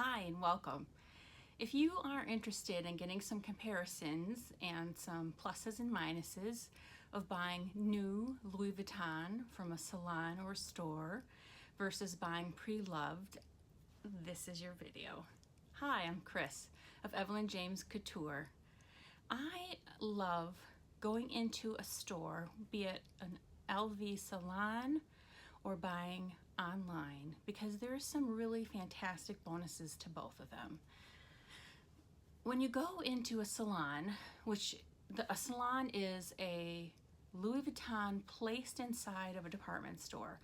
Hi and welcome. If you are interested in getting some comparisons and some pluses and minuses of buying new Louis Vuitton from a salon or store versus buying pre-loved, this is your video. Hi, I'm Chris of Evelyn James Couture. I love going into a store, be it an LV salon or buying online, because there's some really fantastic bonuses to both of them. When you go into a salon, a salon is a Louis Vuitton placed inside of a department store.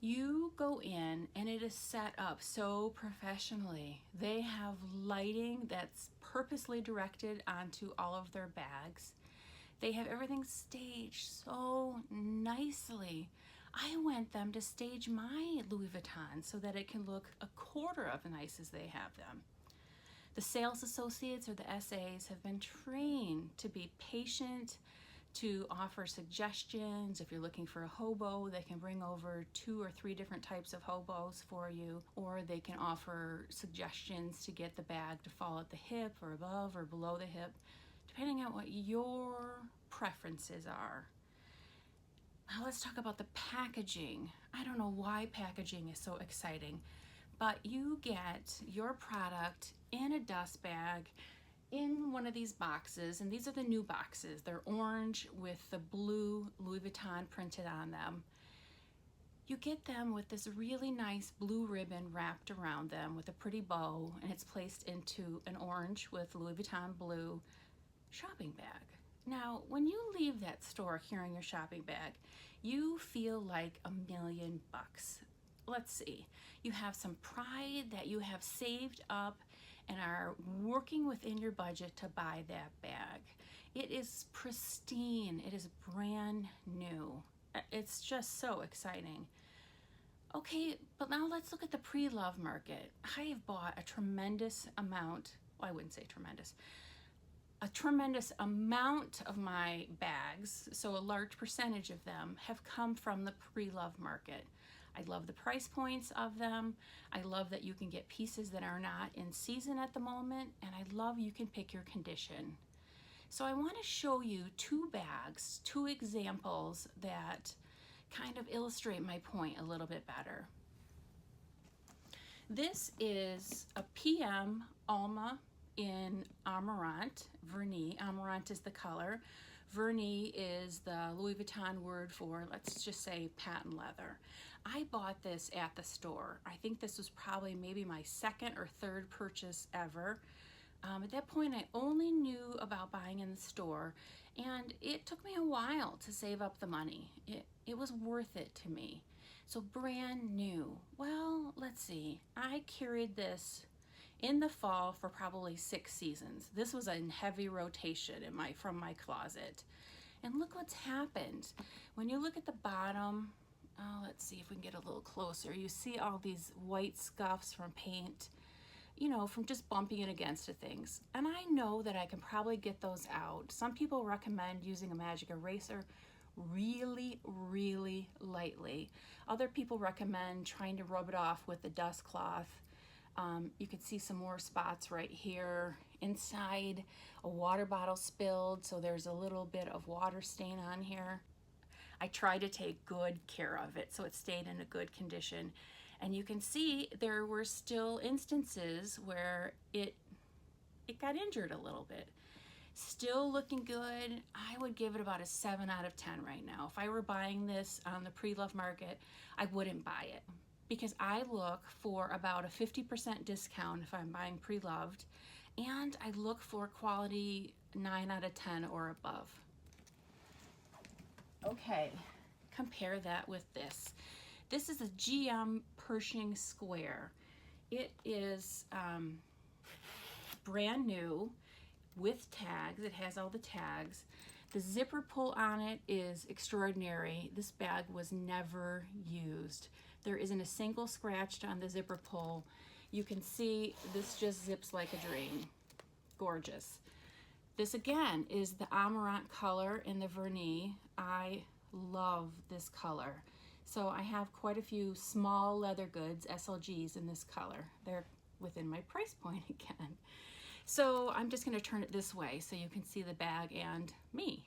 You go in and it is set up so professionally. They have lighting that's purposely directed onto all of their bags. They have everything staged so nicely. I want them to stage my Louis Vuitton so that it can look a quarter of nice as they have them. The sales associates or the SAs have been trained to be patient, to offer suggestions. If you're looking for a hobo, they can bring over 2 or 3 different types of hobos for you, or they can offer suggestions to get the bag to fall at the hip or above or below the hip, depending on what your preferences are. Now let's talk about the packaging. I don't know why packaging is so exciting, but you get your product in a dust bag in one of these boxes, and these are the new boxes. They're orange with the blue Louis Vuitton printed on them. You get them with this really nice blue ribbon wrapped around them with a pretty bow, and it's placed into an orange with Louis Vuitton blue shopping bag. Now, when you leave that store carrying your shopping bag, you feel like $1,000,000. Let's see, you have some pride that you have saved up and are working within your budget to buy that bag. It is pristine, it is brand new. It's just so exciting. Okay, but now let's look at the pre-love market. I have bought a tremendous amount, well, I wouldn't say tremendous, a tremendous amount of my bags, so a large percentage of them, have come from the pre-love market. I love the price points of them. I love that you can get pieces that are not in season at the moment, and I love you can pick your condition. So I want to show you 2 bags, 2 examples that kind of illustrate my point a little bit better. This is a PM Alma in Amaranth, Vernis. Amaranth is the color. Vernis is the Louis Vuitton word for, let's just say, patent leather. I bought this at the store. I think this was probably maybe my 2nd or 3rd purchase ever. At that point, I only knew about buying in the store, and it took me a while to save up the money. It was worth it to me. So brand new. Well, let's see. I carried this in the fall for probably 6 seasons. This was in heavy rotation from my closet. And look what's happened. When you look at the bottom, let's see if we can get a little closer. You see all these white scuffs from paint, you know, from just bumping it against things. And I know that I can probably get those out. Some people recommend using a magic eraser really, really lightly. Other people recommend trying to rub it off with the dust cloth. You can see some more spots right here. Inside, a water bottle spilled, so there's a little bit of water stain on here. I tried to take good care of it so it stayed in a good condition. And you can see there were still instances where it got injured a little bit. Still looking good. I would give it about a 7 out of 10 right now. If I were buying this on the pre-love market, I wouldn't buy it, because I look for about a 50% discount if I'm buying pre-loved, and I look for quality 9 out of 10 or above. Okay, compare that with this. This is a GM Pershing Square. It is brand new with tags. It has all the tags. The zipper pull on it is extraordinary. This bag was never used. There isn't a single scratch on the zipper pull. You can see this just zips like a dream. Gorgeous. This again is the Amaranth color in the Vernis. I love this color. So I have quite a few small leather goods, SLGs, in this color. They're within my price point again. So I'm just going to turn it this way so you can see the bag and me.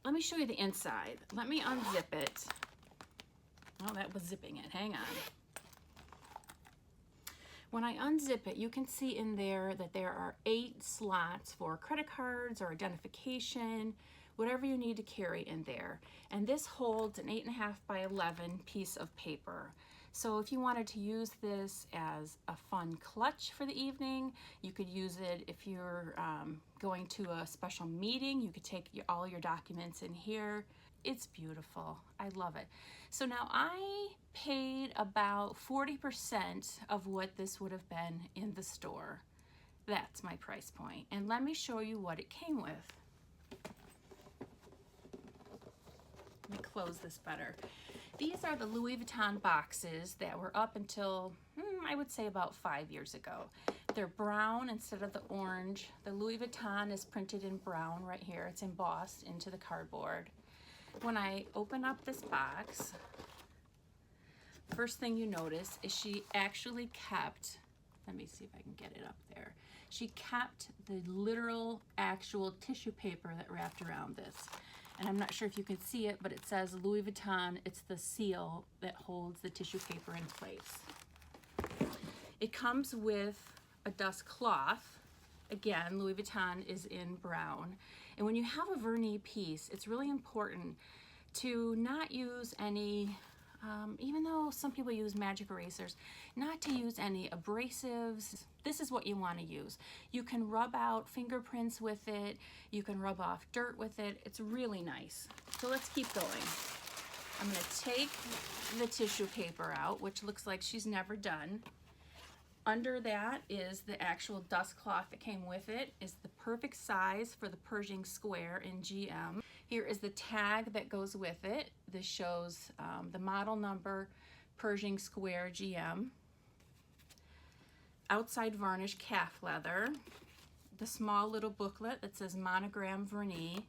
Let me show you the inside. Let me unzip it. Oh, that was zipping it. Hang on. When I unzip it, you can see in there that there are 8 slots for credit cards or identification, whatever you need to carry in there. And this holds an 8.5 by 11 piece of paper. So if you wanted to use this as a fun clutch for the evening, you could use it if you're going to a special meeting. You could take all your documents in here. It's beautiful. I love it. So now I paid about 40% of what this would have been in the store. That's my price point. And let me show you what it came with. Let me close this better. These are the Louis Vuitton boxes that were up until, I would say about 5 years ago. They're brown instead of the orange. The Louis Vuitton is printed in brown right here. It's embossed into the cardboard. When I open up this box, first thing you notice is she actually kept, let me see if I can get it up there. She kept the literal actual tissue paper that wrapped around this. And I'm not sure if you can see it, but it says Louis Vuitton. It's the seal that holds the tissue paper in place. It comes with a dust cloth. Again, Louis Vuitton is in brown. And when you have a vernis piece, it's really important to not use any, even though some people use magic erasers, not to use any abrasives. This is what you want to use. You can rub out fingerprints with it. You can rub off dirt with it. It's really nice. So let's keep going. I'm going to take the tissue paper out, which looks like she's never done. Under that is the actual dust cloth that came with it. Is the perfect size for the Pershing Square in GM. Here is the tag that goes with it. This shows the model number, Pershing Square GM. Outside varnish calf leather. The small little booklet that says monogram vernis.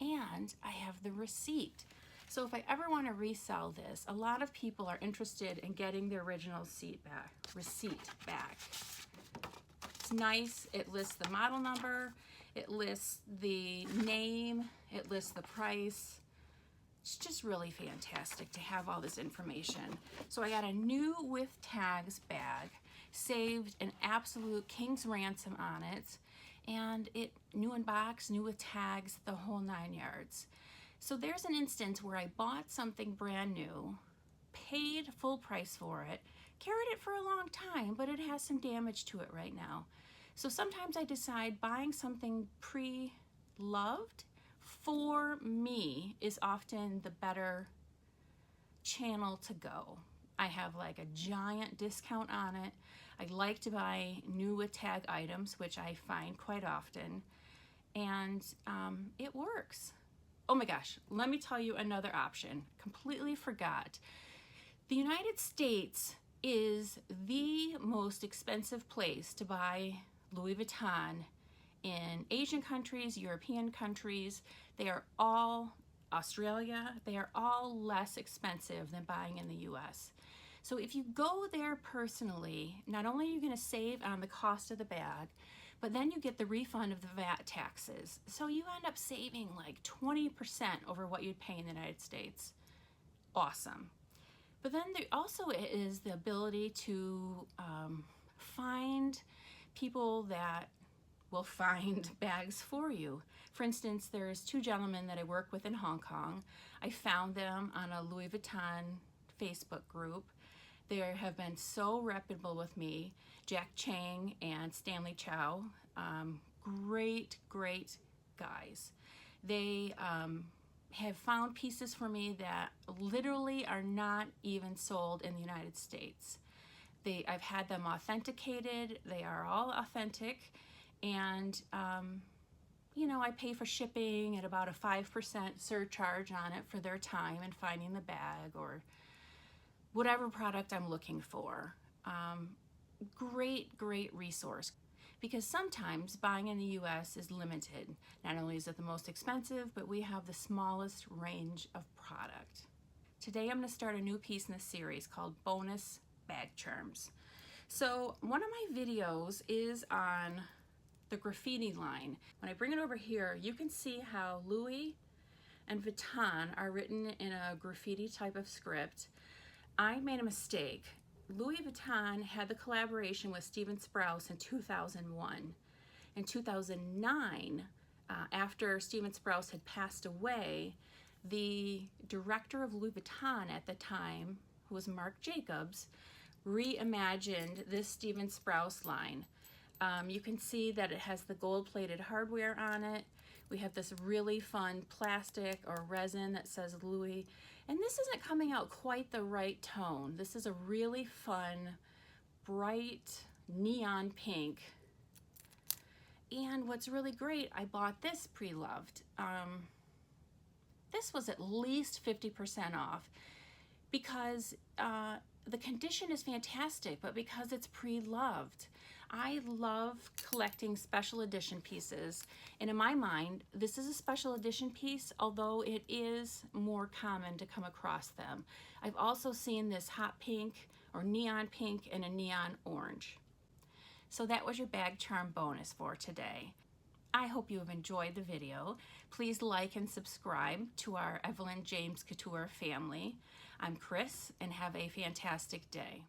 And I have the receipt. So if I ever want to resell this, a lot of people are interested in getting the original receipt back. It's nice. It lists the model number. It lists the name. It lists the price. It's just really fantastic to have all this information. So I got a new with tags bag, saved an absolute king's ransom on it, and it new in box, new with tags, the whole 9 yards. So there's an instance where I bought something brand new, paid full price for it, carried it for a long time, but it has some damage to it right now. So sometimes I decide buying something pre-loved for me is often the better channel to go. I have like a giant discount on it. I like to buy new with tag items, which I find quite often, and it works. Oh my gosh, let me tell you another option. Completely forgot. The United States is the most expensive place to buy Louis Vuitton in Asian countries, European countries. They are all, Australia, they are all less expensive than buying in the US. So if you go there personally, not only are you going to save on the cost of the bag, but then you get the refund of the VAT taxes. So you end up saving like 20% over what you'd pay in the United States. Awesome. But then there also is the ability to find people that will find bags for you. For instance, there's 2 gentlemen that I work with in Hong Kong. I found them on a Louis Vuitton Facebook group. They have been so reputable with me. Jack Chang and Stanley Chow, great guys. They have found pieces for me that literally are not even sold in the United States. I've had them authenticated. They are all authentic, and you know, I pay for shipping at about a 5% surcharge on it for their time in finding the bag or whatever product I'm looking for. Great resource, because sometimes buying in the US is limited. Not only is it the most expensive, but we have the smallest range of product. Today I'm going to start a new piece in this series called Bonus Bag Charms. So one of my videos is on the graffiti line. When I bring it over here, you can see how Louis and Vuitton are written in a graffiti type of script. I made a mistake. Louis Vuitton had the collaboration with Steven Sprouse in 2001. In 2009, after Steven Sprouse had passed away, the director of Louis Vuitton at the time, who was Marc Jacobs, reimagined this Steven Sprouse line. You can see that it has the gold-plated hardware on it. We have this really fun plastic or resin that says Louis, and this isn't coming out quite the right tone. This is a really fun, bright neon pink. And what's really great, I bought this Preloved. This was at least 50% off because the condition is fantastic, but because it's Preloved. I love collecting special edition pieces, and in my mind, this is a special edition piece, although it is more common to come across them. I've also seen this hot pink or neon pink and a neon orange. So that was your bag charm bonus for today. I hope you have enjoyed the video. Please like and subscribe to our Evelyn James Couture family. I'm Chris, and have a fantastic day.